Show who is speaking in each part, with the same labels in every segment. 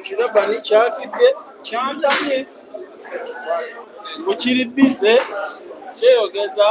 Speaker 1: Kirabani kyatidde kyantamye mukiri bize kyeyogeza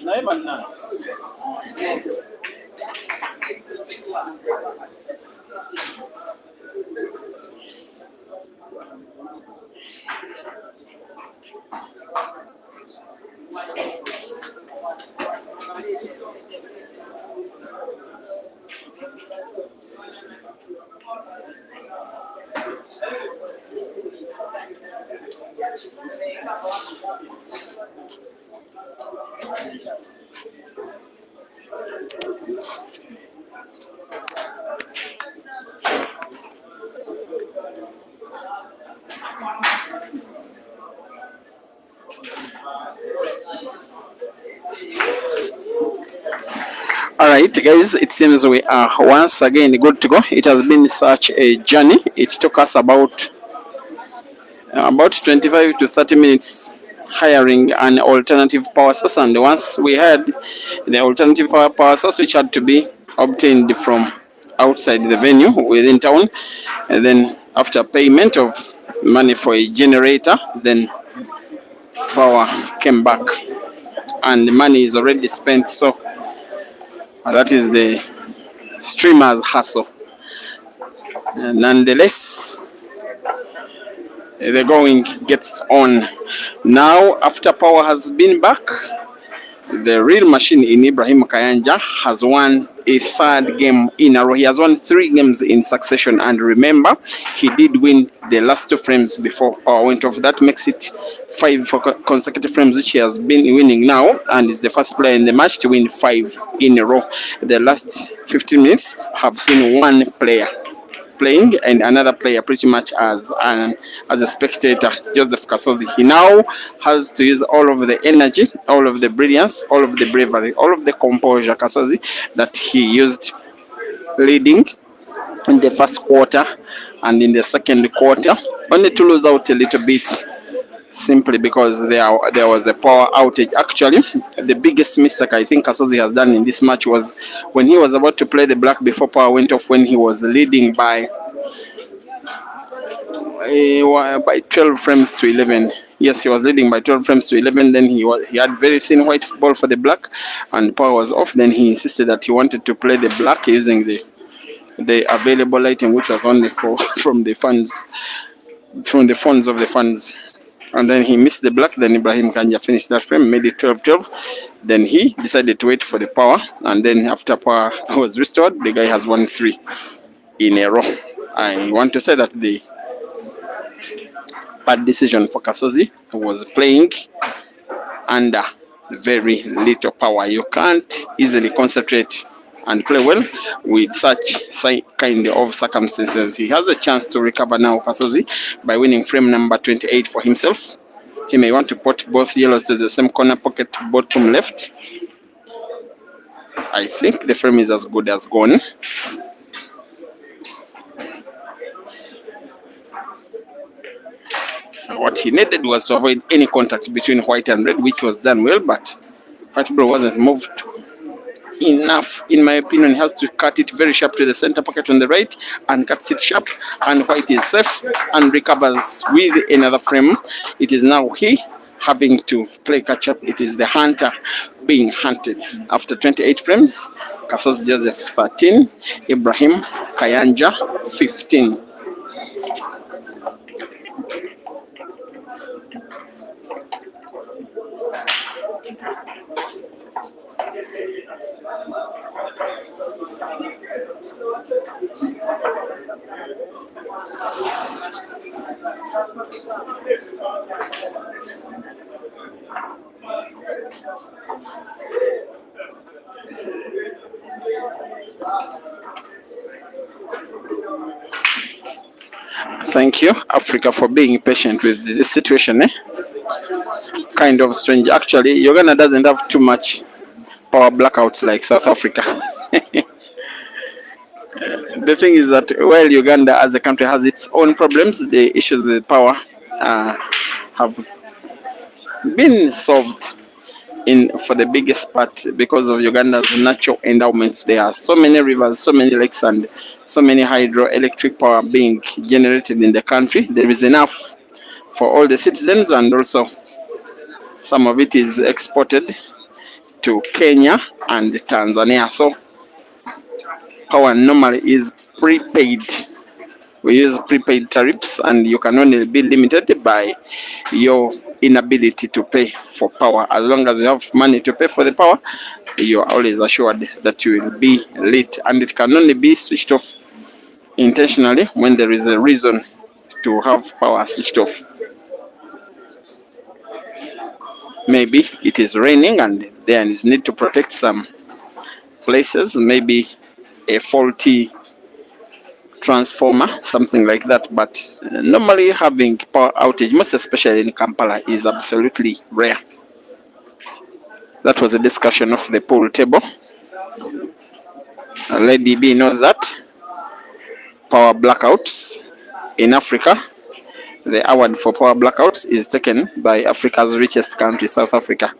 Speaker 1: naye banna Alright, guys, it seems we are once again good to go. It has been such a journey. It took us about 25 to 30 minutes hiring an alternative power source, and once we had the alternative power source, which had to be obtained from outside the venue within town, and then after payment of money for a generator, then power came back, and the money is already spent. So that is the streamer's hustle. Nonetheless, the going gets on. Now, after power has been back, the real machine in Ibrahim Kayanja has won a third game in a row. He has won 3 games in succession, and remember, he did win the last 2 frames before power went off. That makes it 5 consecutive frames, which he has been winning now, and is the first player in the match to win 5 in a row. The last 15 minutes have seen 1 player playing and another player pretty much as a spectator, Joseph KASOZI. He now has to use all of the energy, all of the brilliance, all of the bravery, all of the composure, KASOZI, that he used leading in the first quarter and in the second quarter, only to lose out a little bit, simply because there was a power outage. Actually, the biggest mistake I think KASOZI has done in this match was when he was about to play the black before power went off, when he was leading by 12 frames to 11. Yes, he was leading by 12 frames to 11. Then he had very thin white ball for the black, and power was off. Then he insisted that he wanted to play the black using the available item, which was only from the funds of the funds. And then he missed the black. Then Ibrahim Kanja finished that frame, made it 12-12. Then he decided to wait for the power, and then after power was restored, the guy has won 3 in a row. I want to say that the bad decision for KASOZI was playing under very little power. You can't easily concentrate and play well with such kind of circumstances. He has a chance to recover now, KASOZI, by winning frame number 28 for himself. He may want to put both yellows to the same corner pocket, bottom left. I think the frame is as good as gone. What he needed was to avoid any contact between white and red, which was done well, but white ball wasn't moved enough. In my opinion, he has to cut it very sharp to the center pocket on the right, and cuts it sharp, and white is safe and recovers with another frame. It is now he having to play catch up. It is the hunter being hunted. After 28 frames, KASOZI Joseph 13, Ibrahim Kayanja 15. Thank you, Africa, for being patient with this situation. Kind of strange. Actually, Uganda doesn't have too much power blackouts like South Africa. The thing is that while Uganda as a country has its own problems, the issues with power have been solved in for the biggest part because of Uganda's natural endowments. There are so many rivers, so many lakes, and so many hydroelectric power being generated in the country. There is enough for all the citizens, and also some of it is exported to Kenya and Tanzania. So power normally is prepaid. We use prepaid tariffs, and you can only be limited by your inability to pay for power. As long as you have money to pay for the power, you are always assured that you will be lit, and it can only be switched off intentionally when there is a reason to have power switched off. Maybe it is raining and there is need to protect some places, maybe a faulty transformer, something like that. But normally having power outage, most especially in Kampala, is absolutely rare. That was a discussion of the pool table. Lady B knows that power blackouts in Africa, the award for power blackouts is taken by Africa's richest country, South Africa.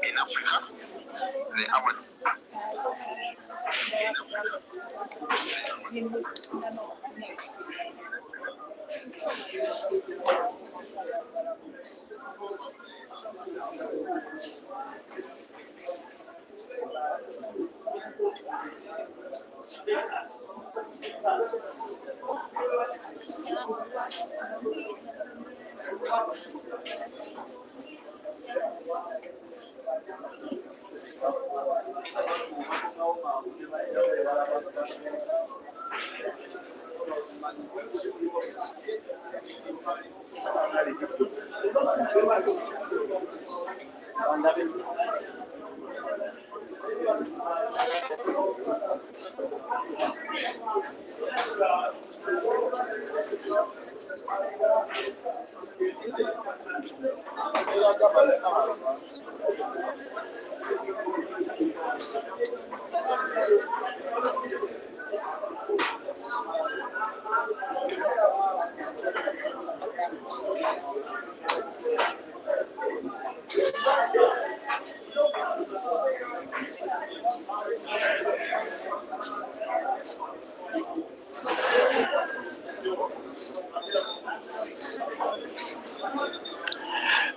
Speaker 1: In Africa, the award.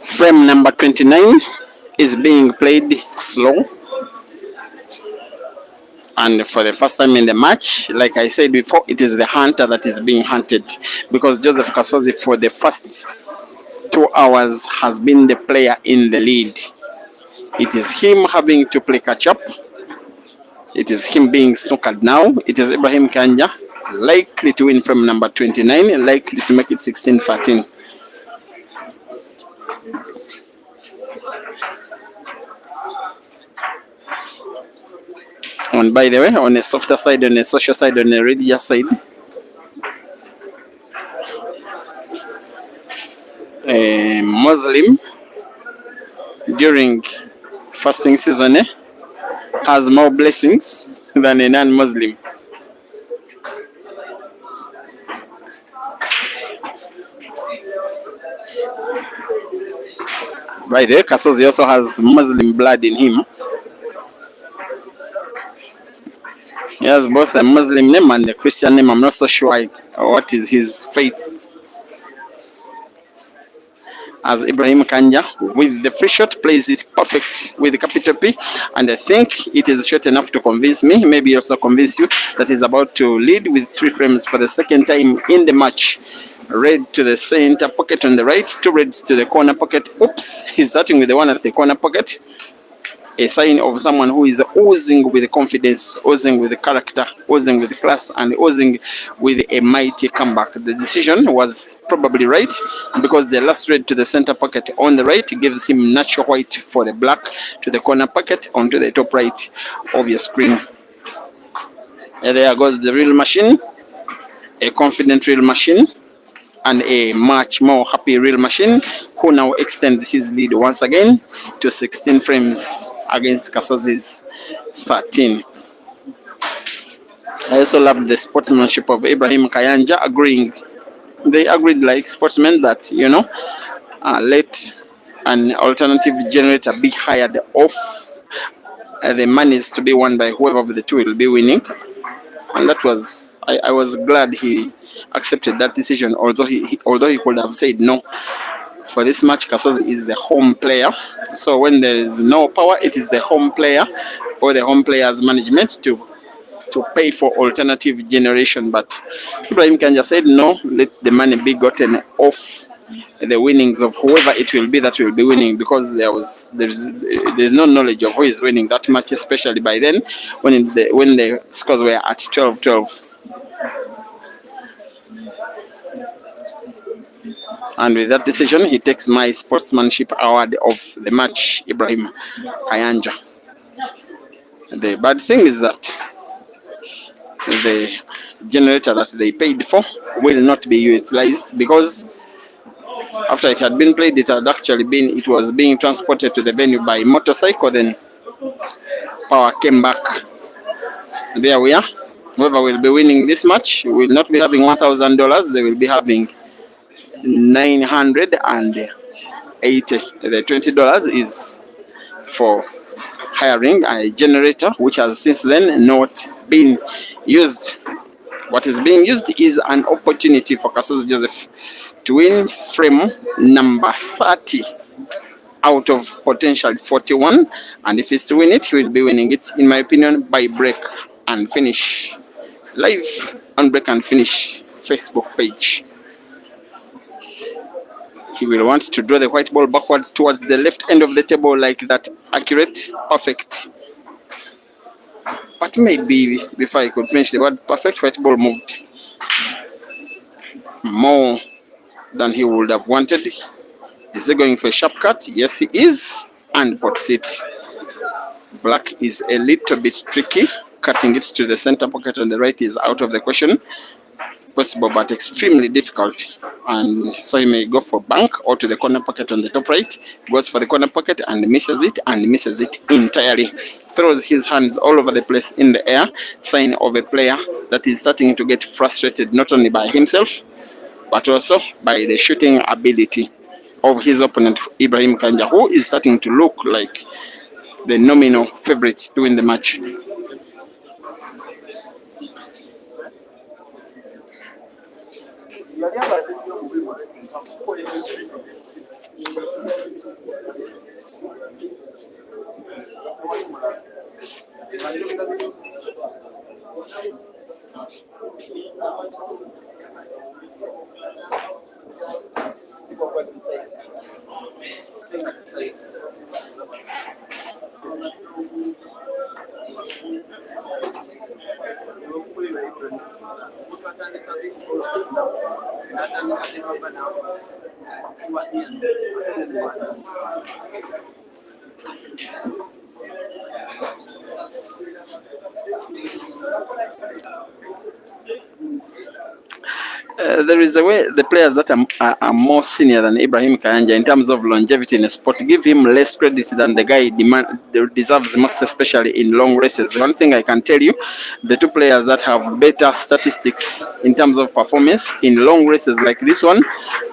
Speaker 1: Frame number 29 is being played slow, and for the first time in the match, like I said before, it is the hunter that is being hunted, because Joseph KASOZI for the first 2 hours has been the player in the lead. It is him having to play catch up. It is him being snookered now. It is Ibrahim K likely to win from number 29 and likely to make it 16-13. And by the way, on a softer side, on a social side, on a religious side, a Muslim during fasting season has more blessings than a non-Muslim. By the way, KASOZI also has Muslim blood in him. He has both a Muslim name and a Christian name. I'm not so sure what is his faith. As Ibrahim K with the free shot plays it perfect with the capital P, and I think it is short enough to convince me, maybe also convince you, that he's about to lead with 3 frames for the second time in the match. Red to the center pocket on the right, 2 reds to the corner pocket. Oops, he's starting with the one at the corner pocket. A sign of someone who is oozing with confidence, oozing with character, oozing with class, and oozing with a mighty comeback. The decision was probably right, because the last red to the center pocket on the right gives him natural white for the black to the corner pocket onto the top right of your screen. And there goes the real machine, a confident real machine. and a much more happy Real Machine, who now extends his lead once again to 16 frames against KASOZI's 13. I also love the sportsmanship of Ibrahim Kayanja agreeing. They agreed like sportsmen that, let an alternative generator be hired off. The money is to be won by whoever of the two will be winning. And that was, I was glad he accepted that decision, although he could have said no. For this match, KASOZI is the home player. So when there is no power, it is the home player or the home player's management to pay for alternative generation. But Ibrahim Kanja said no, let the money be gotten off the winnings of whoever it will be that will be winning, because there's no knowledge of who is winning that match, especially by then when the scores were at 12-12. And with that decision, he takes my sportsmanship award of the match, Ibrahim Kayanja. The bad thing is that the generator that they paid for will not be utilized, because after it had been played, it was being transported to the venue by motorcycle. Then power came back. There we are. Whoever will be winning this match will not be having $1,000. They will be having $980. The $20 is for hiring a generator, which has since then not been used. What is being used is an opportunity for KASOZI Joseph to win frame number 30 out of potential 41, and if he's to win it, he will be winning it, in my opinion, by break and finish. Live on Break and Finish Facebook page. He will want to draw the white ball backwards towards the left end of the table like that. Accurate, perfect. But maybe before I could finish the word perfect, white ball moved more than he would have wanted. Is he going for a sharp cut? Yes, he is. And puts it. Black is a little bit tricky. Cutting it to the center pocket on the right is out of the question. Possible, but extremely difficult. And so he may go for bank or to the corner pocket on the top right. Goes for the corner pocket and misses it entirely. Throws his hands all over the place in the air. Sign of a player that is starting to get frustrated, not only by himself, but also by the shooting ability of his opponent, Ibrahim Kanja, who is starting to look like the nominal favorite to win the match. There is a way the players that are more senior than Ibrahim Kayanja in terms of longevity in the sport give him less credit than the guy deserves most, especially in long races. One thing I can tell you, the two players that have better statistics in terms of performance in long races like this one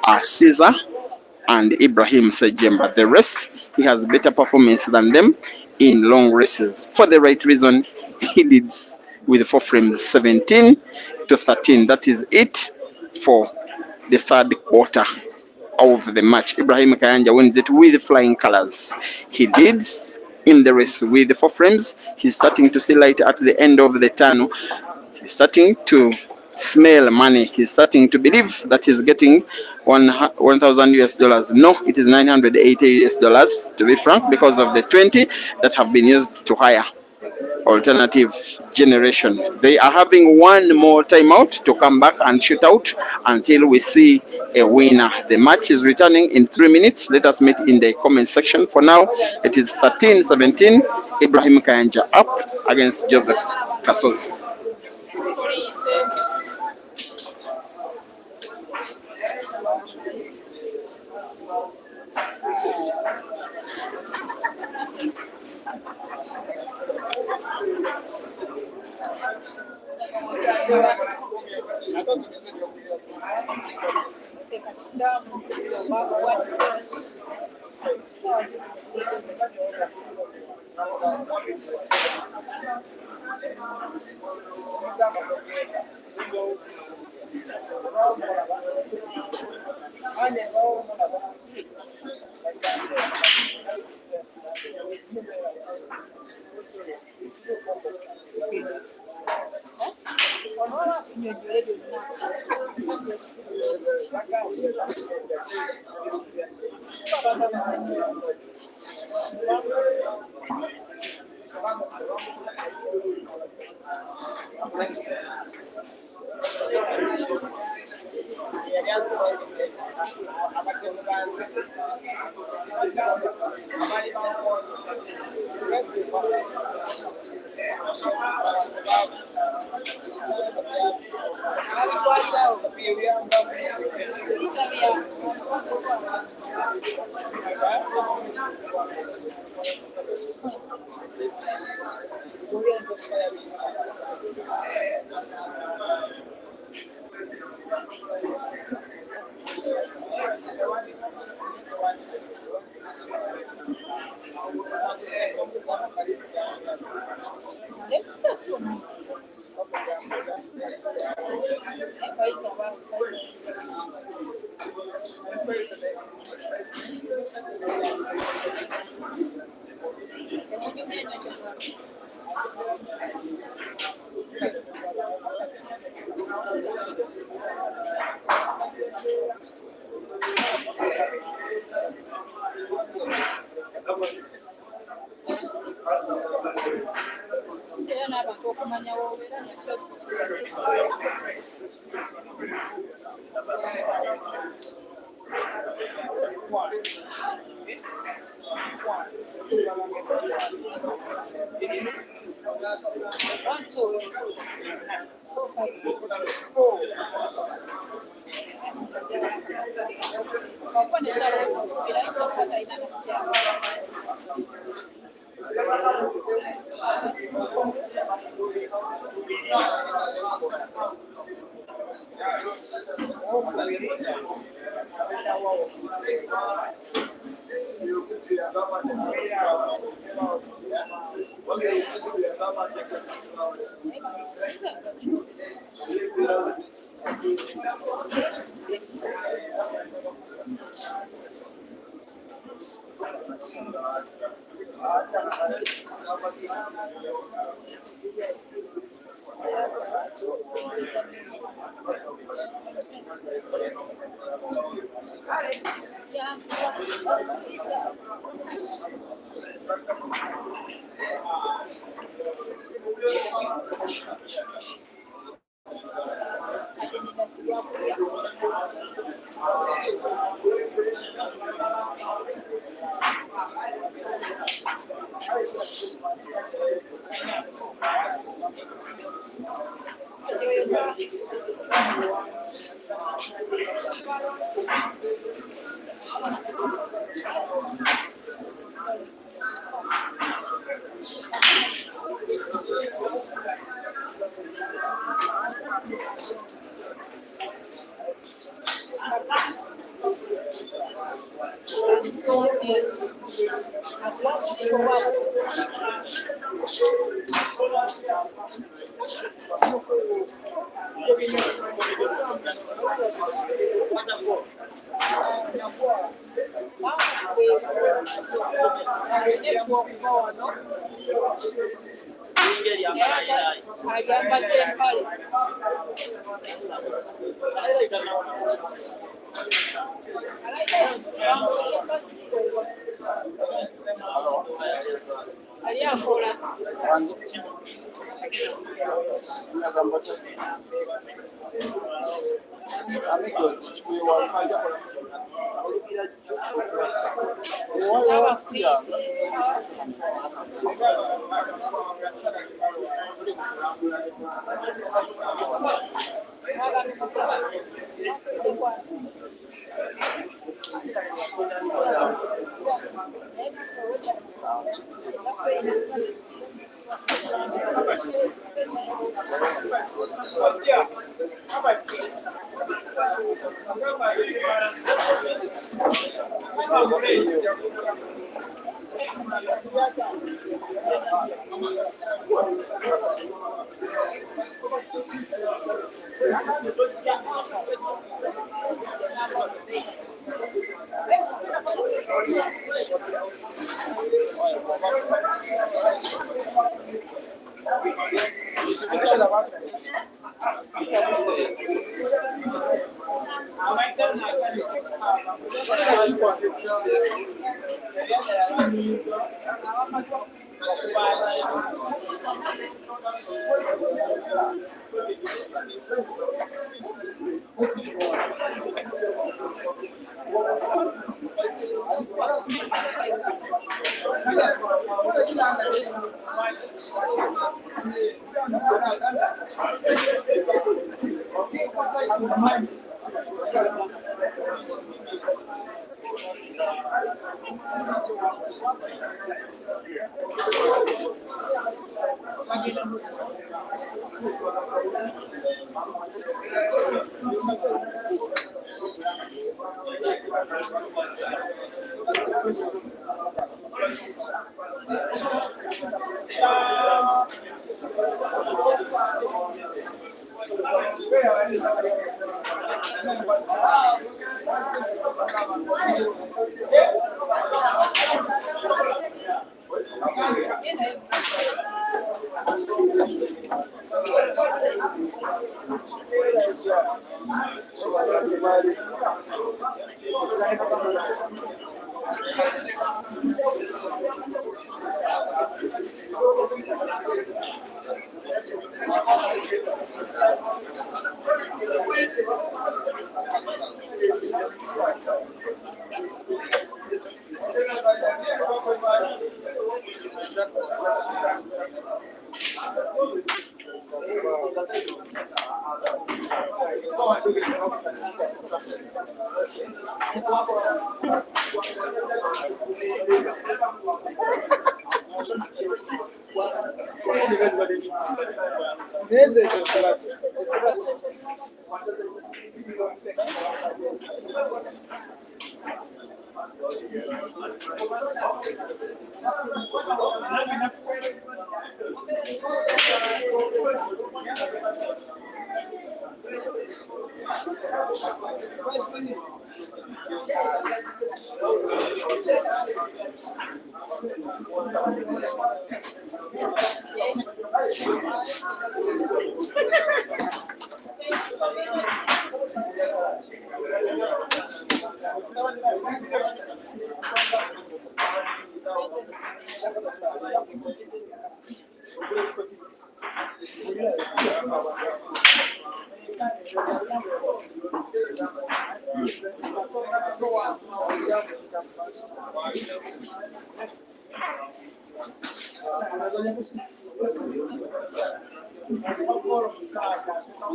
Speaker 1: are Caesar and Ibrahim Sejemba. The rest, he has better performance than them in long races. For the right reason, he leads with 4 frames, 17-13. That is it for the third quarter of the match. Ibrahim Kayanja wins it with flying colors. He leads in the race with 4 frames. He's starting to see light at the end of the tunnel. He's starting to smell money. He's starting to believe that he's getting $1,000. No, it is $980 to be frank, because of the 20 that have been used to hire alternative generation. They are having one more timeout to come back and shoot out until we see a winner. The match is returning in 3 minutes. Let us meet in the comment section. For now, it is 13-17. Ibrahim Kayanja up against Joseph KASOZI.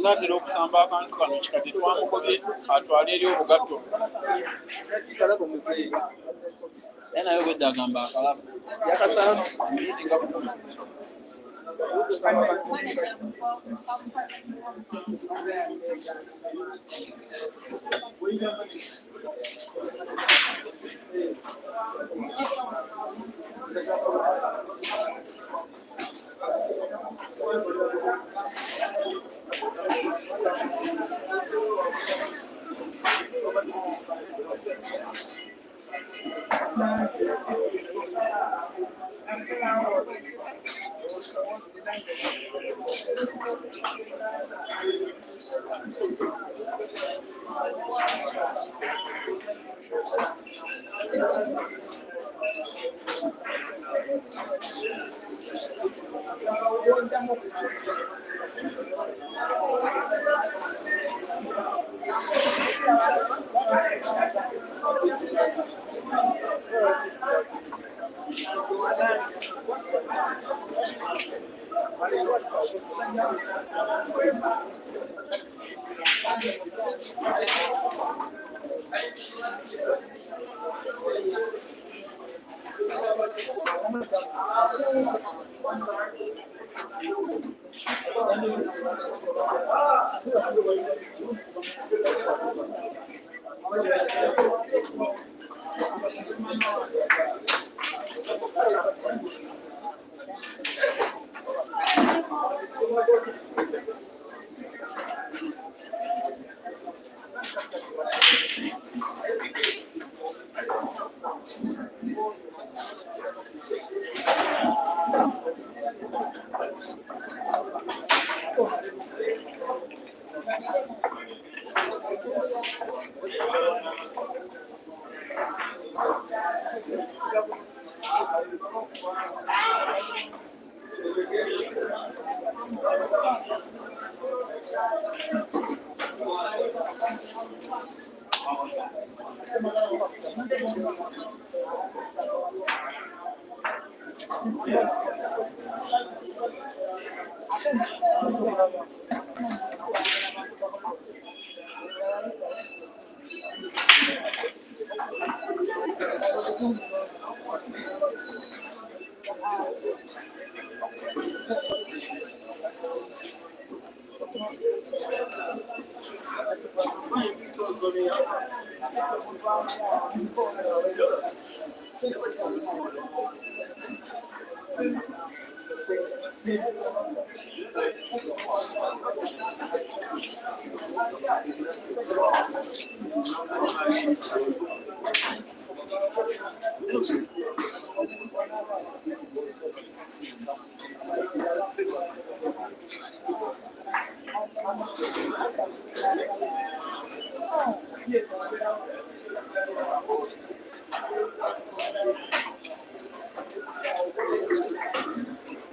Speaker 2: Natera okusamba akantu kano kikati twamugobye atwala eri obugatto naye bwedda agamba akalaba yakasalamu emiyindi nga 10.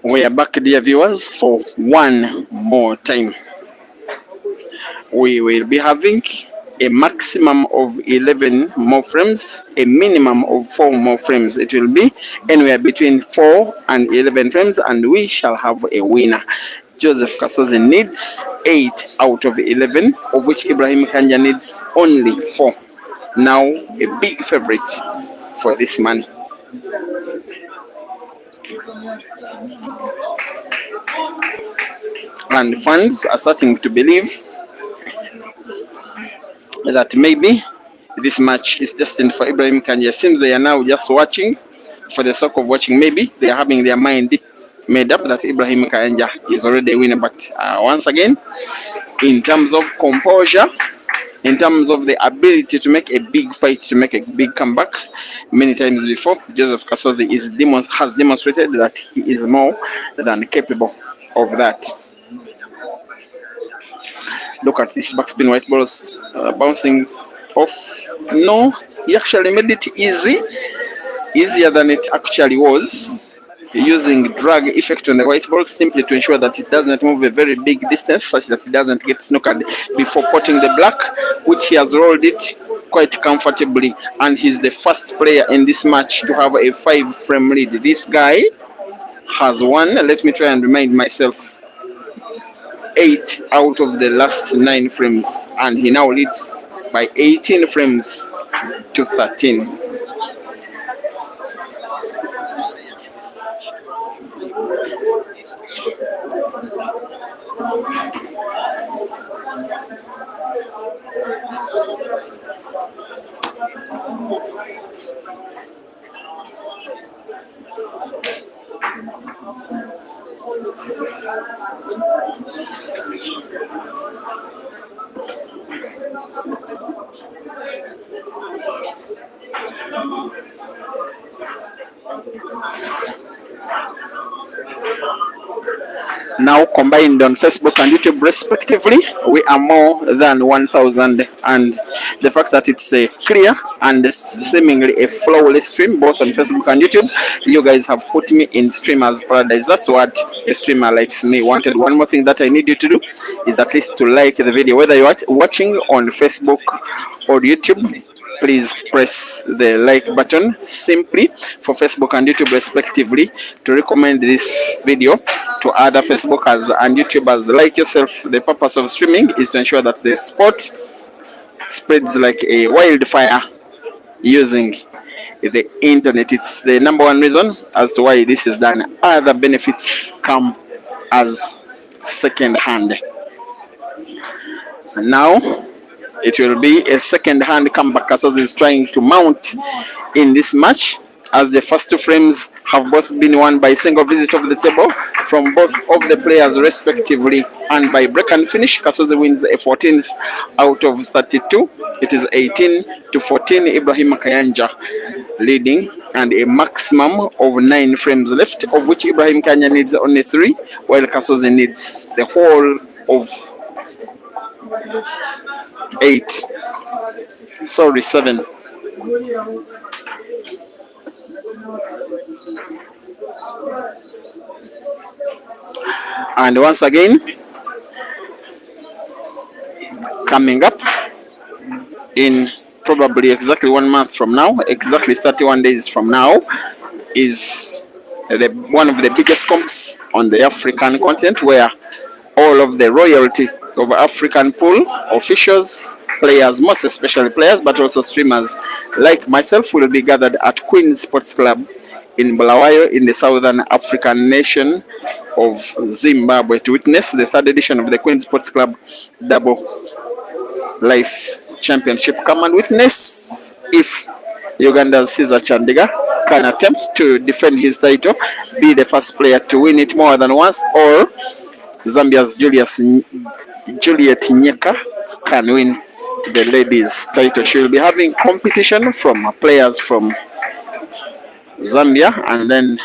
Speaker 1: We are back, dear viewers, for one more time. We will be having a maximum of 11 more frames, a minimum of 4 more frames. It will be anywhere between 4 and 11 frames, and we shall have a winner. Joseph KASOZI needs 8 out of 11, of which Ibrahim Kanja needs only 4. Now, a big favorite for this man. And fans are starting to believe that maybe this match is destined for Ibrahim Kanja. Seems they are now just watching for the sake of watching. Maybe they are having their mind made up that Ibrahim Kanja is already a winner. But once again, in terms of composure, in terms of the ability to make a big fight, to make a big comeback, many times before, Joseph KASOZI has demonstrated that he is more than capable of that. Look at this backspin white balls bouncing off. No, he actually made it easier than it actually was, using drag effect on the white ball simply to ensure that it doesn't move a very big distance, such that it doesn't get snookered before potting the black, which he has rolled it quite comfortably, and he's the first player in this match to have a 5-frame lead. This guy has won, let me try and remind myself, 8 out of the last 9 frames, and he now leads by 18 frames to 13. Now combined on Facebook and YouTube respectively, we are more than 1,000, and the fact that it's a clear and seemingly a flawless stream both on Facebook and YouTube, you guys have put me in streamers paradise. That's what a streamer likes me wanted. One more thing that I need you to do is at least to like the video, whether you're watching on Facebook or YouTube. Please press the like button simply for Facebook and YouTube respectively to recommend this video to other Facebookers and YouTubers like yourself. The purpose of streaming is to ensure that the sport spreads like a wildfire using the internet. It's the number one reason as to why this is done. Other benefits come as second hand. And now it will be a second hand comeback. KASOZI is trying to mount in this match, as the first two frames have both been won by single visit of the table from both of the players respectively, and by break and finish. KASOZI wins a 14th out of 32. It is 18-14. Ibrahim Kayanja leading, and a maximum of 9 frames left, of which Ibrahim Kayanja needs only 3, while KASOZI needs the whole of 8. Sorry, 7. And once again, coming up in probably exactly 1 month from now, exactly 31 days from now, is one of the biggest comps on the African continent, where all of the royalty of African pool officials, players, most especially players, but also streamers like myself, will be gathered at Queen Sports Club in Bulawayo in the southern African nation of Zimbabwe to witness the 3rd edition of the Queen Sports Club Double Life Championship. Come and witness if Uganda's Caesar Chandiga can attempt to defend his title, be the first player to win it more than once, or Zambia's Juliet Nyeka can win the ladies' title. She will be having competition from players from Zambia, and then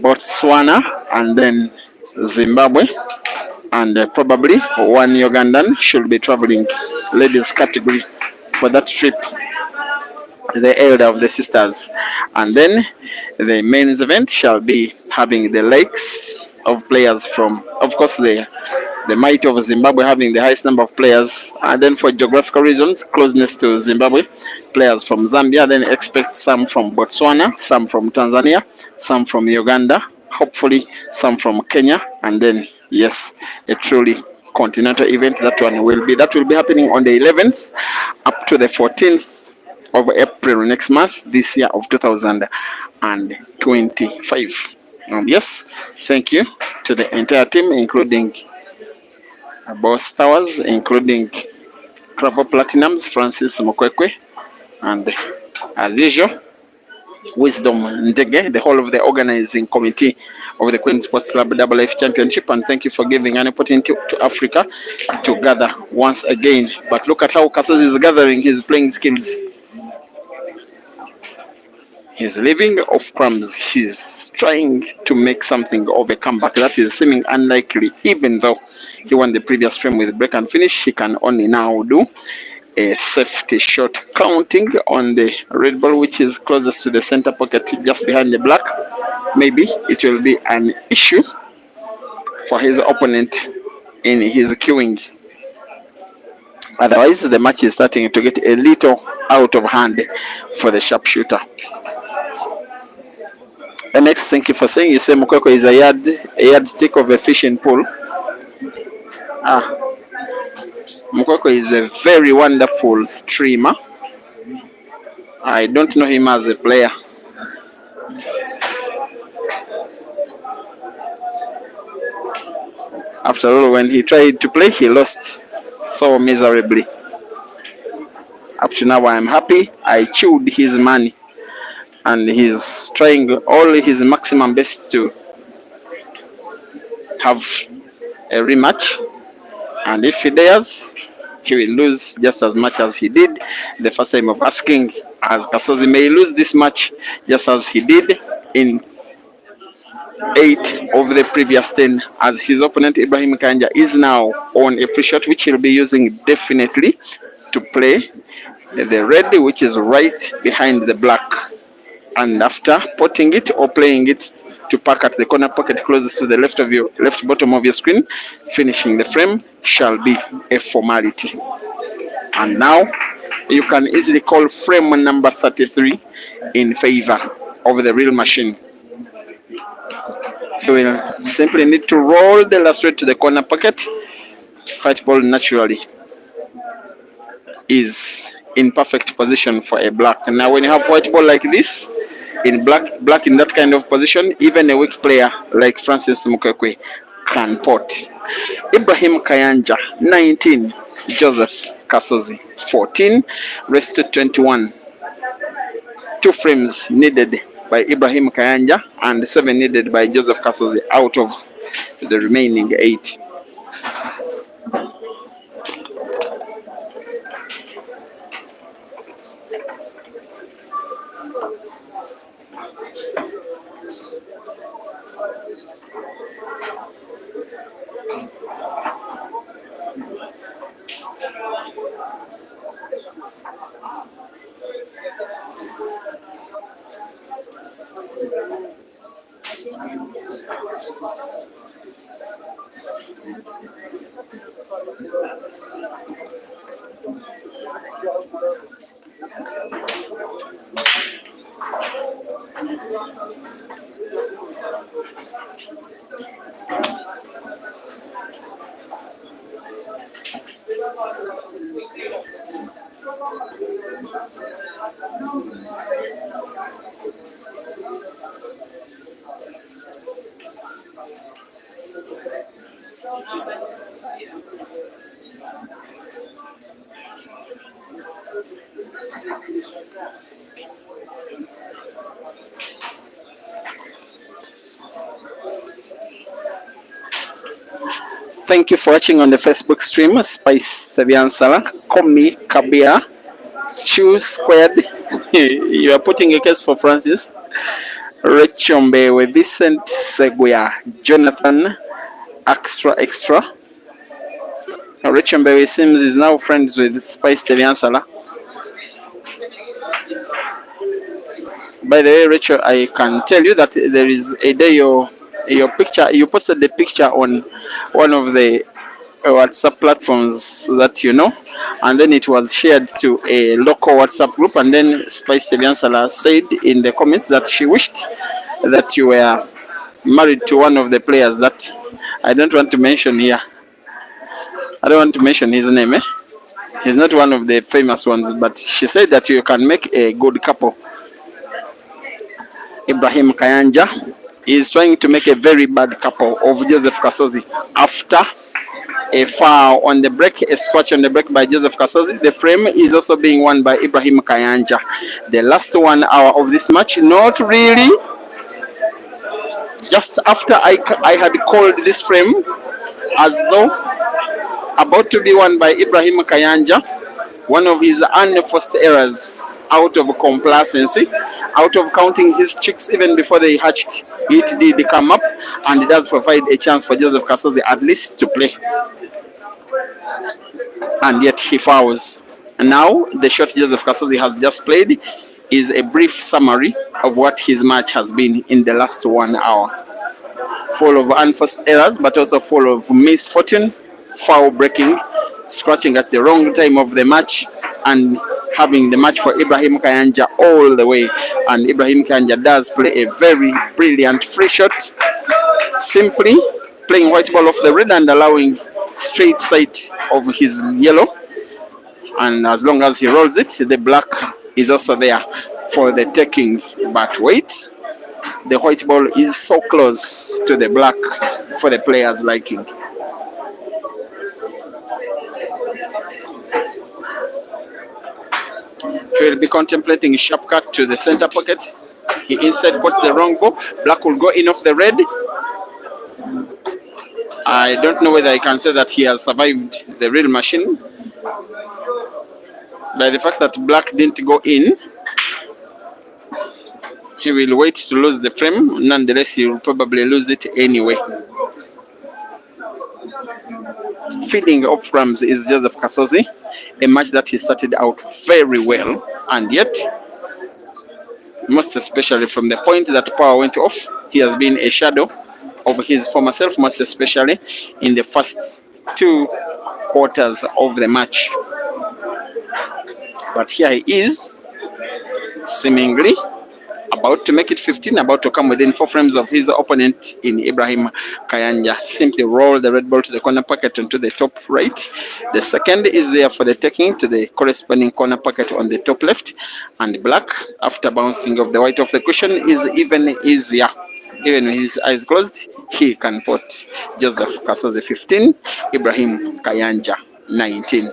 Speaker 1: Botswana, and then Zimbabwe, and probably one Ugandan should be traveling ladies category for that trip, the elder of the sisters. And then the men's event shall be having the likes of players from, of course, the might of Zimbabwe having the highest number of players, and then for geographical reasons, closeness to Zimbabwe, players from Zambia. Then expect some from Botswana, some from Tanzania, some from Uganda, hopefully some from Kenya, and then yes, a truly continental event. That will be happening on the 11th up to the 14th of April next month, this year of 2025. And yes, thank you to the entire team, including Boss Towers, including Cravo Platinums, Francis Mokwekwe, and as usual, Wisdom Ndege, the whole of the organizing committee of the Queen Sports Club Double Life Championship. And thank you for giving an opportunity to Africa to gather once again. But look at how KASOZI is gathering his playing skills. He's living off crumbs. He's trying to make something of a comeback that is seeming unlikely. Even though he won the previous frame with break and finish, he can only now do a safety shot, counting on the red ball, which is closest to the center pocket, just behind the black. Maybe it will be an issue for his opponent in his queuing. Otherwise, the match is starting to get a little out of hand for the sharpshooter. And next, thank you for saying, you say Mukweko is a yardstick of a fishing pool. Mukweko is a very wonderful streamer. I don't know him as a player. After all, when he tried to play, he lost so miserably. Up to now, I am happy. I chewed his money, and he's trying all his maximum best to have a rematch. And if he dares, he will lose just as much as he did the first time of asking, as KASOZI may lose this match just as he did in 8 of the previous 10, as his opponent Ibrahim Kayanja is now on a free shot, which he'll be using definitely to play the red, which is right behind the black. And after potting it or playing it to park at the corner pocket closest to the left bottom of your screen, finishing the frame shall be a formality. And now you can easily call frame number 33 in favor of the real machine. You will simply need to roll the last red to the corner pocket. White ball naturally is in perfect position for a black. Now, when you have white ball like this, in black in that kind of position, even a weak player like Francis Mukekwe can pot. Ibrahim Kayanja, 19. Joseph KASOZI, 14. Rest 21. 2 frames needed by Ibrahim Kayanja and 7 needed by Joseph KASOZI out of the remaining 8. Thank you for watching on the Facebook stream. Spice Seviansala, Komi Kabia, Chew Squared. You are putting a case for Francis. Rechombe with Vincent Seguya, Jonathan Extra. Rechombe, it seems, is now friends with Spice Seviansala. By the way, Rachel, I can tell you that there is a day your picture, you posted the picture on one of the WhatsApp platforms that you know, and then it was shared to a local WhatsApp group, and then Spice Teviansala said in the comments that she wished that you were married to one of the players that I don't want to mention here. I don't want to mention his name. He's not one of the famous ones, but she said that you can make a good couple. Ibrahim Kayanja is trying to make a very bad couple of Joseph KASOZI after a foul on the break, a scratch on the break by Joseph KASOZI. The frame is also being won by Ibrahim Kayanja. The last 1 hour of this match, not really. Just after I had called this frame as though about to be won by Ibrahim Kayanja, one of his unforced errors out of complacency, out of counting his chicks even before they hatched. It did come up, and it does provide a chance for Joseph KASOZI at least to play. And yet he fouls. And now the shot Joseph KASOZI has just played is a brief summary of what his match has been in the last 1 hour. Full of unforced errors, but also full of misfortune, foul breaking, scratching at the wrong time of the match, and having the match for Ibrahim Kayanja all the way. And Ibrahim Kayanja does play a very brilliant free shot, simply playing white ball off the red and allowing straight sight of his yellow. And as long as he rolls it, the black is also there for the taking. But wait, the white ball is so close to the black for the player's liking. He will be contemplating a sharp cut to the center pocket. He instead puts the wrong ball. Black will go in off the red. I don't know whether I can say that he has survived the real machine by the fact that black didn't go in. He will wait to lose the frame. Nonetheless, he will probably lose it anyway. Feeding off rams is Joseph KASOZI, a match that he started out very well, and yet, most especially from the point that power went off, he has been a shadow of his former self, most especially in the first 2 quarters of the match. But here he is, seemingly about to make it 15, about to come within 4 frames of his opponent in Ibrahim Kayanja. Simply roll the red ball to the corner pocket onto the top right. The second is there for the taking to the corresponding corner pocket on the top left, and black, after bouncing of the white off the cushion, is even easier. Even with his eyes closed, he can put Joseph KASOZI 15, Ibrahim Kayanja 19.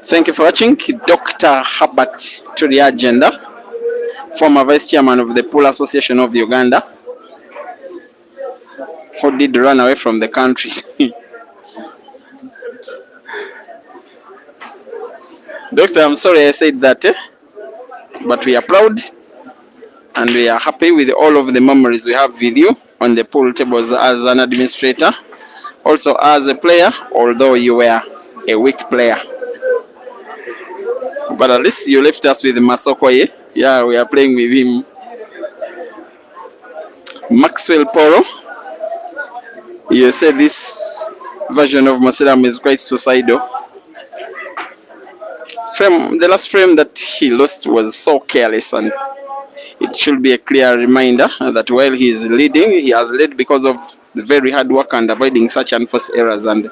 Speaker 1: Thank you for watching. Dr. Herbert to the agenda, former vice chairman of the Pool Association of Uganda, who did run away from the country. Doctor, I'm sorry I said that, but we are proud and we are happy with all of the memories we have with you on the pool tables as an administrator, also as a player, although you were a weak player. But at least you left us with Masokoye. Yeah, we are playing with him. Maxwell Poro. You said this version of Masiram is quite suicidal. The last frame that he lost was so careless, and it should be a clear reminder that while he is leading, he has led because of very hard work and avoiding such unforced errors. And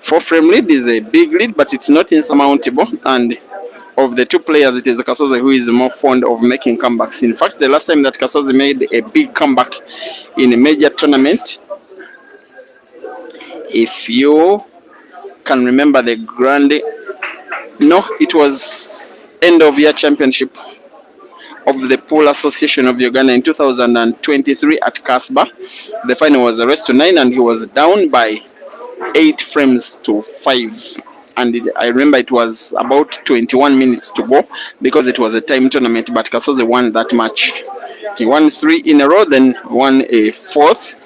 Speaker 1: 4-frame lead is a big lead, but it's not insurmountable. And of the two players, it is KASOZI who is more fond of making comebacks. In fact, the last time that KASOZI made a big comeback in a major tournament, if you can remember the it was end of year championship of the Pool Association of Uganda in 2023 at Casbah. The final was a race to 9, and he was down by 8 frames to 5. And I remember it was about 21 minutes to go because it was a time tournament, but KASOZI won that match. He won 3 in a row, then won a 4th,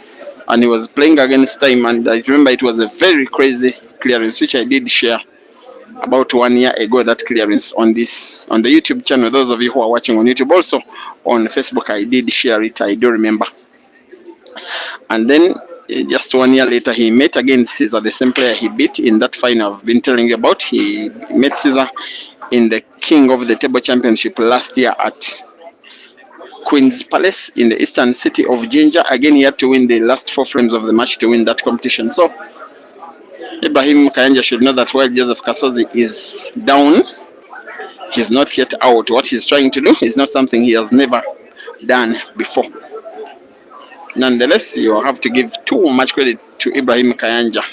Speaker 1: and he was playing against time. And I remember it was a very crazy clearance, which I did share about 1 year ago, that clearance on the YouTube channel. Those of you who are watching on YouTube, also on Facebook, I did share it, I do remember. And then just 1 year later, he met again Caesar, the same player he beat in that final I've been telling you about. He met Caesar in the King of the Table Championship last year at Queen's Palace in the eastern city of Jinja. Again, he had to win the last 4 frames of the match to win that competition. So Ibrahim Kayanja should know that while Joseph KASOZI is down, he's not yet out. What he's trying to do is not something he has never done before. Nonetheless, you have to give too much credit to Ibrahim Kayanja.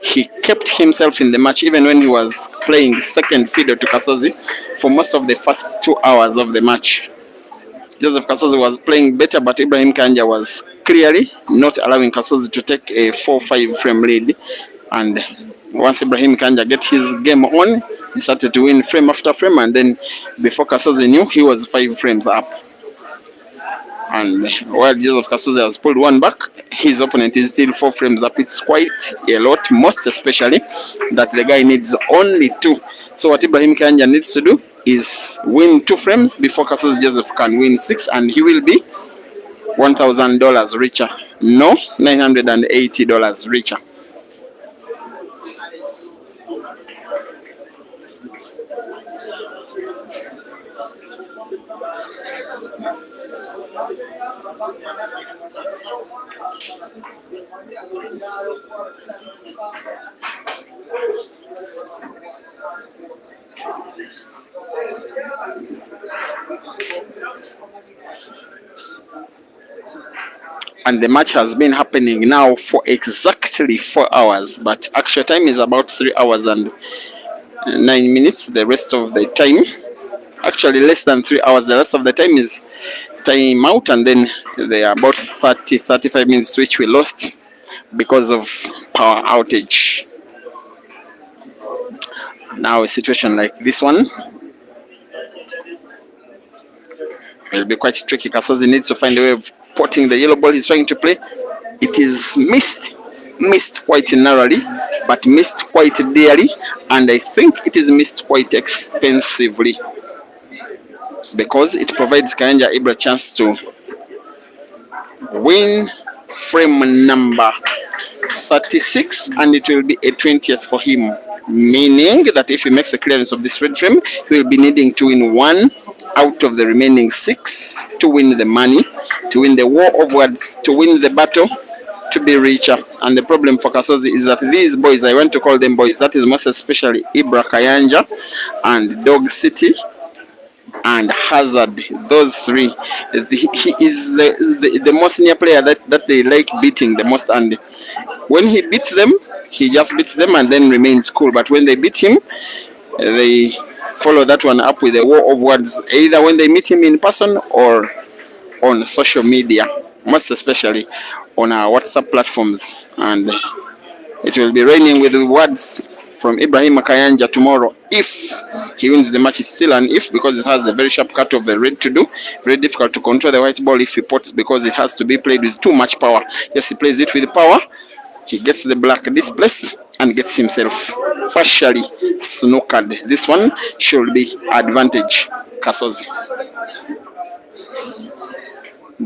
Speaker 1: He kept himself in the match even when he was playing second fiddle to KASOZI for most of the first 2 hours of the match. Joseph KASOZI was playing better, but Ibrahim Kayanja was clearly not allowing KASOZI to take a 4-5 frame lead. And once Ibrahim Kayanja get his game on, he started to win frame after frame, and then before KASOZI knew, he was 5 frames up. And while Joseph KASOZI has pulled 1 back, his opponent is still 4 frames up. It's quite a lot, most especially that the guy needs only 2. So what Ibrahim Kayanja needs to do is win 2 frames before KASOZI Joseph can win 6, and he will be $1,000 richer. No, $980 richer. And the match has been happening now for exactly 4 hours, but actual time is about 3 hours and 9 minutes. The rest of the time, actually less than 3 hours, the rest of the time is timeout, and then there are about 30-35 minutes which we lost because of power outage. Now a situation like this one will be quite tricky. KASOZI needs to find a way of potting the yellow ball he's trying to play. It is missed. missed quite narrowly, but missed quite dearly, and I think it is missed quite expensively because it provides Kayanja Ibra a chance to win frame number 36, and it will be a 20th for him, meaning that if he makes a clearance of this red frame, he will be needing to win 1 out of the remaining 6 to win the money, to win the war of words, to win the battle, to be richer. And the problem for KASOZI is that these boys, I want to call them boys, that is most especially Ibra Kayanja and Dog City and Hazard, those three, he is the most senior player that they like beating the most, and when he beats them, he just beats them and then remains cool. But when they beat him, they follow that one up with a war of words, either when they meet him in person or on social media, most especially on our WhatsApp platforms. And it will be raining with words from Ibrahim Kayanja tomorrow if he wins the match. It's still an if because it has a very sharp cut of the red to do. Very difficult to control the white ball if he pots because it has to be played with too much power. Yes, he plays it with power. He gets the black displaced and gets himself partially snookered. This one should be advantage KASOZI.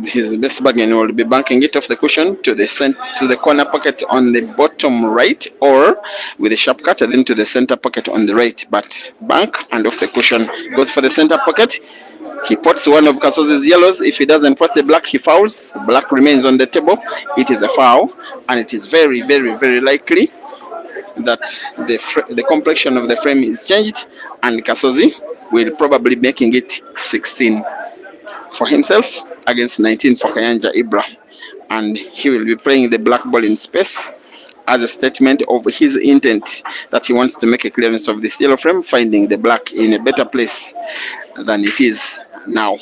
Speaker 1: His best bargain will be banking it off the cushion to the corner pocket on the bottom right, or with a sharp cut then to the center pocket on the right. But bank and off the cushion, goes for the center pocket. He puts one of KASOZI's yellows. If he doesn't put the black, he fouls. Black remains on the table. It is a foul, and it is very, very, very likely that the complexion of the frame is changed, and KASOZI will probably making it 16 for himself against 19 for Kayanja Ibra, and he will be playing the black ball in space as a statement of his intent that he wants to make a clearance of this yellow frame, finding the black in a better place than it is now.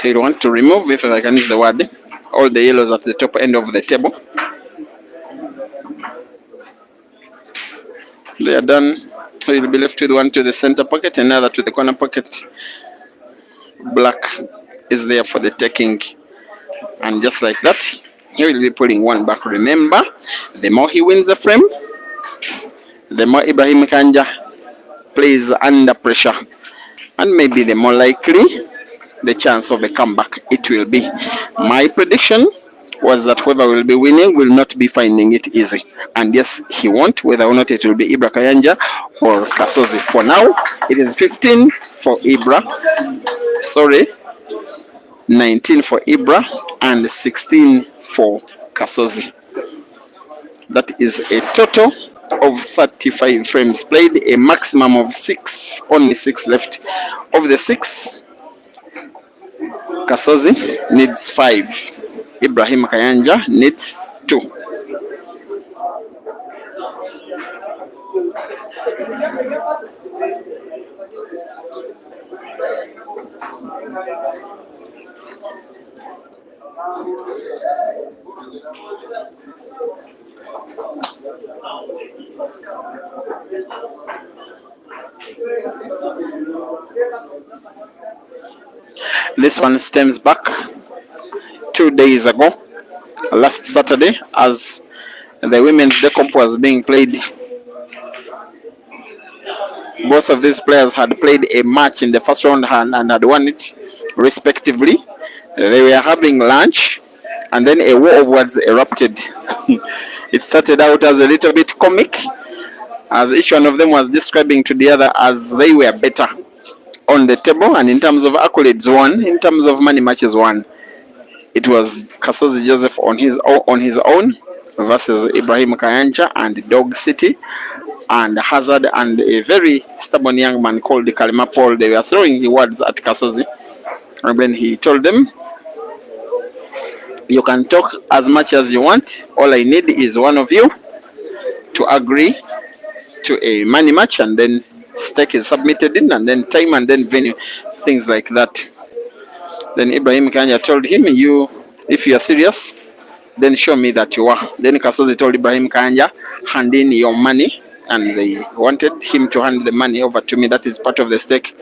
Speaker 1: He'll want to remove, if I can use the word, all the yellows at the top end of the table. They are done. He will be left with one to the center pocket, another to the corner pocket. Black is there for the taking, and just like that, he will be putting one back. Remember, the more he wins the frame, the more Ibrahim Kayanja plays under pressure, and maybe the more likely the chance of a comeback it will be. My prediction was that whoever will be winning will not be finding it easy, and yes, he won't, whether or not it will be Ibra Kayanja or KASOZI. For now, it is 15 for Ibra, 19 for Ibra, and 16 for KASOZI. That is a total of 35 frames played, a maximum of 6, only 6 left. Of the 6, KASOZI needs 5. Ibrahim Kayanja needs 2. This one stems back 2 days ago, last Saturday, as the women's decomp was being played. Both of these players had played a match in the first round and had won it respectively. They were having lunch, and then a war of words erupted. It started out as a little bit comic, as each one of them was describing to the other as they were better on the table, and in terms of accolades won, in terms of money matches won. It was KASOZI Joseph on his own versus Ibrahim Kayanja and Dog City and Hazard and a very stubborn young man called Kalima Paul. They were throwing the words at KASOZI, and then he told them, you can talk as much as you want, all I need is one of you to agree to a money match, and then stake is submitted in, and then time, and then venue, things like that. Then Ibrahim Kayanja told him, if you are serious, then show me that you are. Then KASOZI told Ibrahim Kayanja, hand in your money and they wanted him to hand the money over to me. That is part of the stake.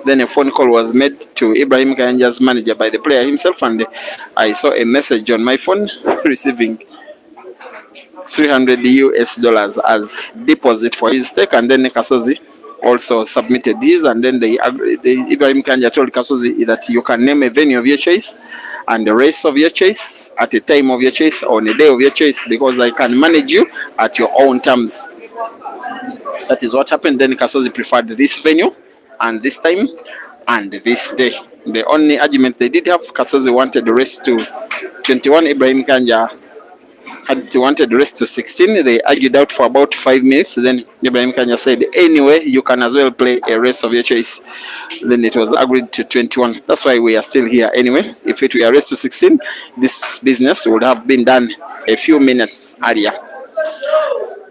Speaker 1: Then a phone call was made to Ibrahim Kayanja's manager by the player himself, and I saw a message on my phone receiving 300 US dollars as deposit for his stake, and then KASOZI also submitted his, and then Ibrahim Kanja told KASOZI that you can name a venue of your choice and the race of your choice at a time of your choice on a day of your choice, because I can manage you at your own terms. That is what happened. Then KASOZI preferred this venue and this time and this day. The only argument they did have, KASOZI wanted the race to 21, Ibrahim Kanja had wanted the race to 16. They argued out for about 5 minutes. Then Ibrahim Kanja said, anyway, you can as well play a race of your choice. Then it was agreed to 21. That's why we are still here anyway. If it were a race to 16, this business would have been done a few minutes earlier.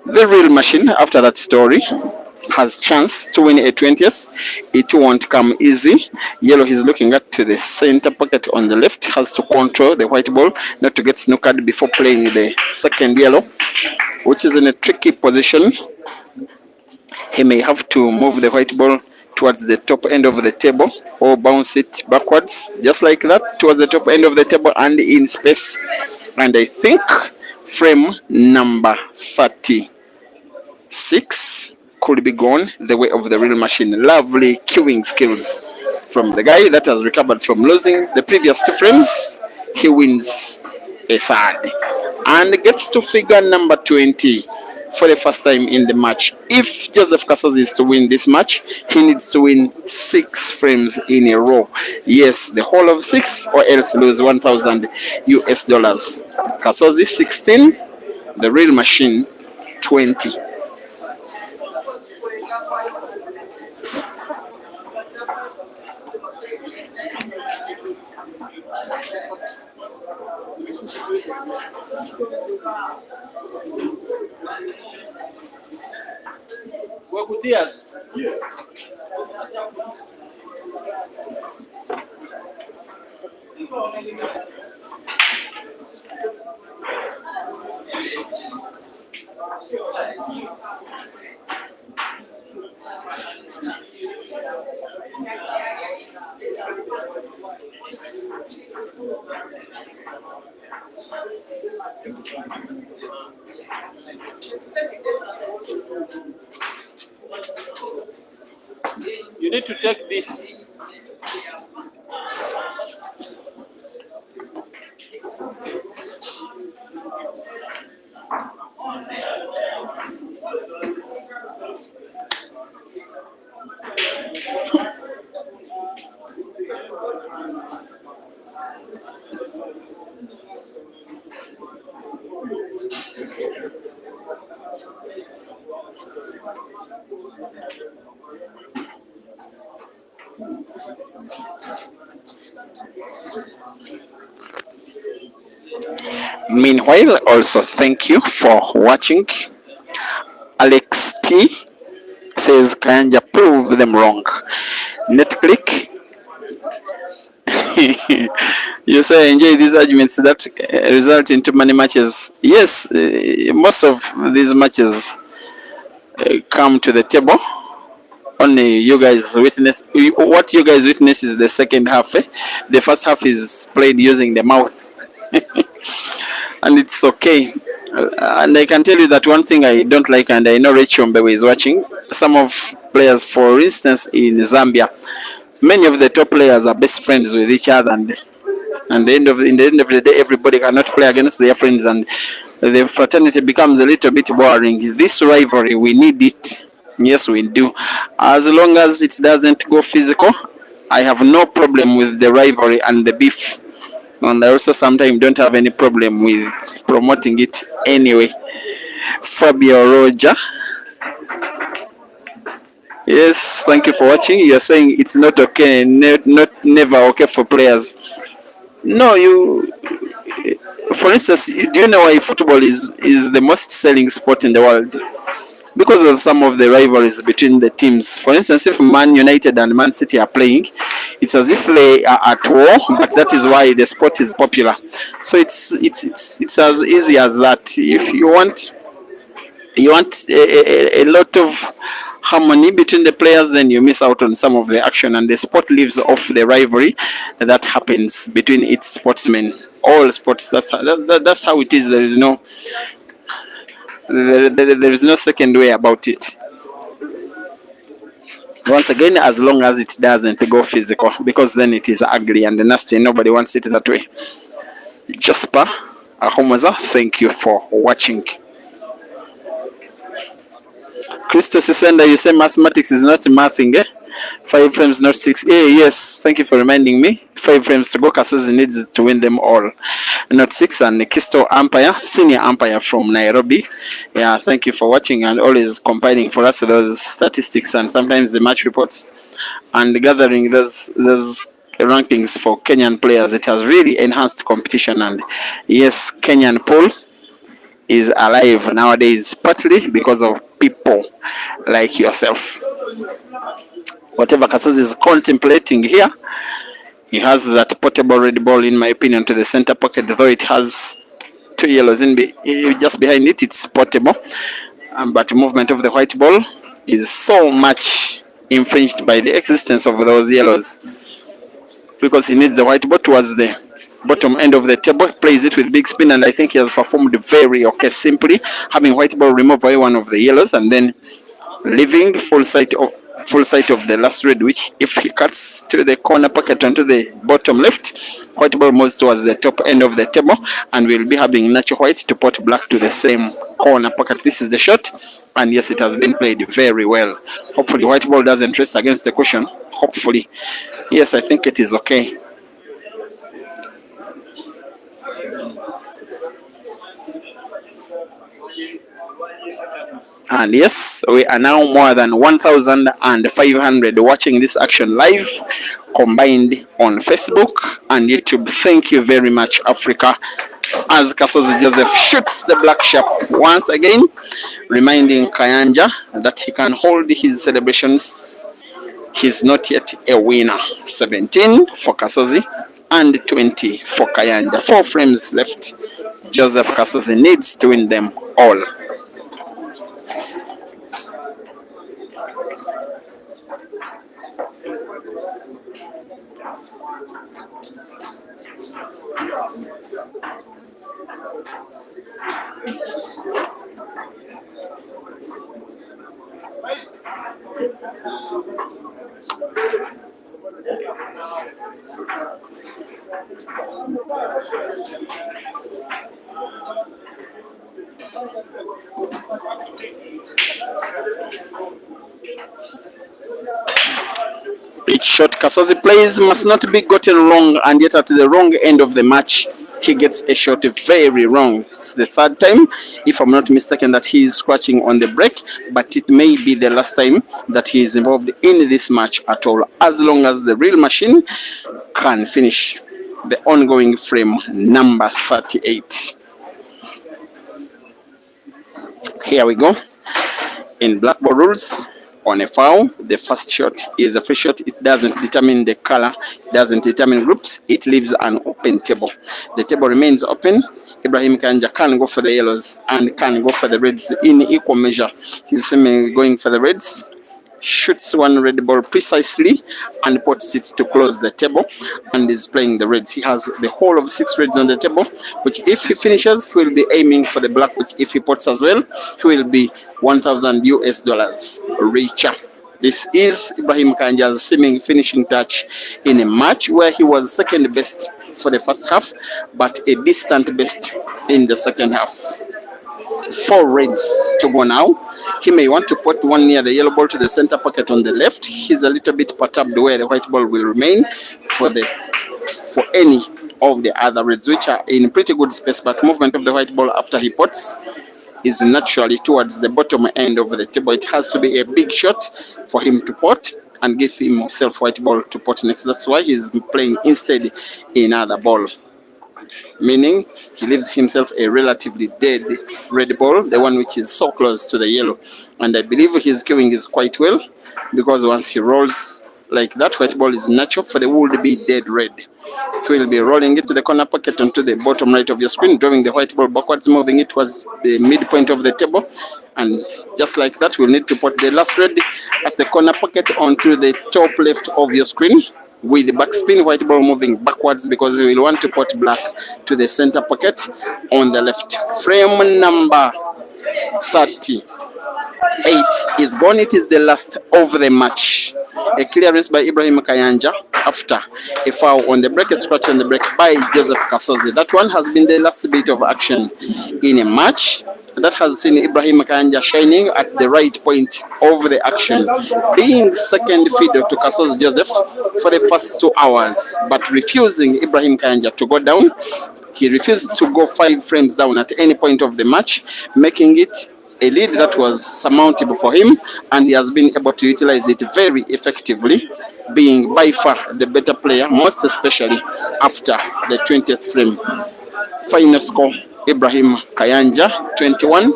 Speaker 1: The real machine, after that story, has chance to win a 20th. It won't come easy. Yellow is looking at to the center pocket on the left, has to control the white ball not to get snookered before playing the second yellow, which is in a tricky position. He may have to move the white ball towards the top end of the table or bounce it backwards just like that towards the top end of the table and in space. And I think frame number 36 could be gone the way of the real machine. Lovely queuing skills from the guy that has recovered from losing the previous 2 frames. He wins a third and gets to figure number 20 for the first time in the match. If Joseph KASOZI is to win this match, he needs to win 6 frames in a row. Yes, the whole of 6, or else lose 1,000 US dollars. KASOZI 16, the real machine 20.
Speaker 2: Buenos días. You need to take this.
Speaker 1: Meanwhile, also thank you for watching. Alex T says Kayanja prove them wrong. NetClick, you say enjoy these arguments that result in too many matches. Yes, most of these matches come to the table. Only you guys witness. What you guys witness is the second half. The first half is played using the mouth. And it's okay. And I can tell you that one thing I don't like, and I know Rachel Mbewe is watching, some of players, for instance, in Zambia, many of the top players are best friends with each other, and in the end of the day, everybody cannot play against their friends, and the fraternity becomes a little bit boring. This rivalry, we need it. Yes, we do. As long as it doesn't go physical, I have no problem with the rivalry and the beef. And I also sometimes don't have any problem with promoting it anyway. Fabio Roger. Yes, thank you for watching. You're saying it's not okay, never okay for players. No, for instance, do you know why football is the most selling sport in the world? Because of some of the rivalries between the teams. For instance, if Man United and Man City are playing, it's as if they are at war, but that is why the sport is popular. So it's as easy as that. If you want You want a lot of harmony between the players, then you miss out on some of the action, and the sport lives off the rivalry that happens between its sportsmen. All sports, that's how it is. There is no there is no second way about it. Once again, as long as it doesn't go physical, because then it is ugly and nasty. Nobody wants it that way. Jasper Ahomaza, thank you for watching. Christos Senda, you say mathematics is not mathing, eh? 5 frames, not 6. Yes, thank you for reminding me. 5 frames to go. KASOZI needs to win them all, not 6. And Kisto umpire, senior umpire from Nairobi. Yeah, thank you for watching and always compiling for us those statistics and sometimes the match reports and gathering those rankings for Kenyan players. It has really enhanced competition, and yes, Kenyan pool is alive nowadays, partly because of people like yourself. Whatever KASOZI is contemplating here, he has that portable red ball, in my opinion, to the center pocket, though it has 2 yellows just behind it. It's portable, but movement of the white ball is so much infringed by the existence of those yellows, because he needs the white ball towards the bottom end of the table. Plays it with big spin, and I think he has performed very okay, simply having white ball remove away one of the yellows and then leaving full sight of the last red, which if he cuts to the corner pocket onto the bottom left, white ball moves towards the top end of the table, and we'll be having natural white to pot black to the same corner pocket. This is the shot, and yes, it has been played very well. Hopefully white ball doesn't rest against the cushion. Hopefully, yes, I think it is okay. And yes, we are now more than 1,500 watching this action live, combined on Facebook and YouTube. Thank you very much, Africa. As KASOZI Joseph shoots the black sharp once again, reminding Kayanja that he can hold his celebrations. He's not yet a winner. 17 for KASOZI and 20 for Kayanja. 4 frames left. Joseph KASOZI needs to win them all. Each shot KASOZI plays must not be gotten wrong, and yet at the wrong end of the match, he gets a shot very wrong. It's the 3rd time, if I'm not mistaken, that he is scratching on the break, but it may be the last time that he is involved in this match at all, as long as the real machine can finish the ongoing frame number 38. Here we go. In blackboard rules, on a foul, the first shot is a free shot. It doesn't determine the color, it doesn't determine groups, it leaves an open table. The table remains open. Ibrahim K can go for the yellows and can go for the reds in equal measure. He's going for the reds, shoots one red ball precisely and puts it to close the table, and is playing the reds. He has the whole of 6 reds on the table, which if he finishes, he will be aiming for the black, which if he puts as well, he will be $1,000 richer. This is Ibrahim Kanja's seeming finishing touch in a match where he was second best for the first half, but a distant best in the second half. 4 reds to go now. He may want to put one near the yellow ball to the center pocket on the left. He's a little bit perturbed where the white ball will remain for any of the other reds, which are in pretty good space, but movement of the white ball after he puts is naturally towards the bottom end of the table. It has to be a big shot for him to pot and give himself white ball to pot next. That's why he's playing instead another ball, meaning he leaves himself a relatively dead red ball, the one which is so close to the yellow. And I believe his queuing is quite well, because once he rolls like that. White ball is natural for the would be dead red. He will be rolling it to the corner pocket onto the bottom right of your screen, drawing the white ball backwards, moving it towards the midpoint of the table. And just like that, we'll need to put the last red at the corner pocket onto the top left of your screen with the backspin, white ball moving backwards because we will want to put black to the center pocket on the left. Frame number 38 is gone. It is the last of the match. A clearance by Ibrahim Kayanja after a foul on the break, a scratch on the break by Joseph KASOZI. That one has been the last bit of action in a match that has seen Ibrahim Kayanja shining at the right point of the action, being second fiddle to KASOZI Joseph for the first 2 hours, but refusing Ibrahim Kayanja to go down. He refused to go 5 frames down at any point of the match, making it a lead that was surmountable for him, and he has been able to utilize it very effectively, being by far the better player, most especially after the 20th frame. Final score: Ibrahim Kayanja 21,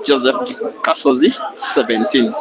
Speaker 1: Joseph KASOZI 17.